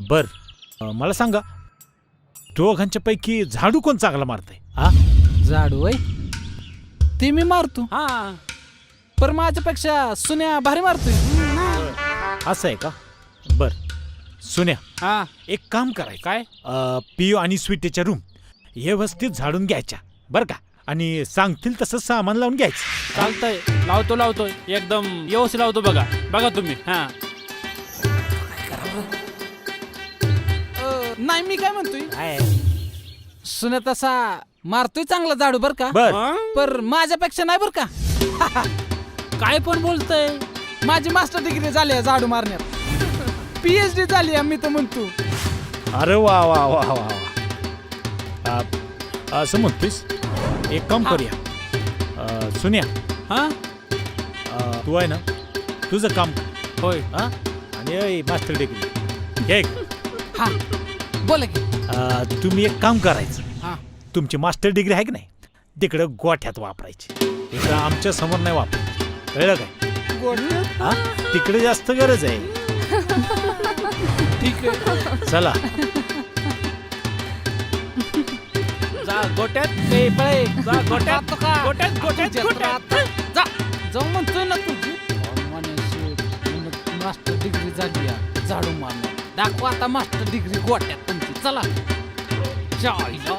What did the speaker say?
बर मला सांगा दोघांच्या पैकी झाडू कोण चांगला मारतंय? हा झाडू वय ते मी मारतो हा पर माझ्यापेक्षा सुन्या भारी मारतोय. असं आहे का? बर सुन्या हा एक काम करायचं काय पिओ आणि स्वीटीच्या रूम व्यवस्थित झाडून घ्यायच्या बर का आणि सांगतील तसं सामान लावून घ्यायचं. चालतंय लावतोय एकदम व्यवस्थित लावतो बघा तुम्ही. हा नाही मी काय म्हणतोय काय सुन्या तसा मारतोय चांगला झाडू बर का बर पर माझ्यापेक्षा नाही बर का. काय पण बोलतय. माझी मास्टर डिग्री झाली आहे झाडू मारण्यात PhD झाली आहे मी तर म्हणतो. अरे वा वा वा वा वा असं म्हणतोस. एक काम करूया सुन्या हा तू आहे ना तुझं काम कर. होय हा आणि मास्टर डिग्री घे. हा बोला की. तुम्ही एक काम करायचं हा तुमची मास्टर डिग्री आहे की नाही तिकडं गोठ्यात वापरायची इकडं आमच्या समोर नाही वापरायची कळलं काय? हा तिकडे जास्त गरज आहे. ठीक आहे चला जा गोट्यात ए, पळे. जा गोट्यात जातो का? गोट्यात आता जा जाऊ म्हणतोय ना तुझी मास्टर डिग्री झाली आहे झाडू मारण्यात. दाखवा आता मास्टर डिग्री गोट्यात तुमची. चला जायला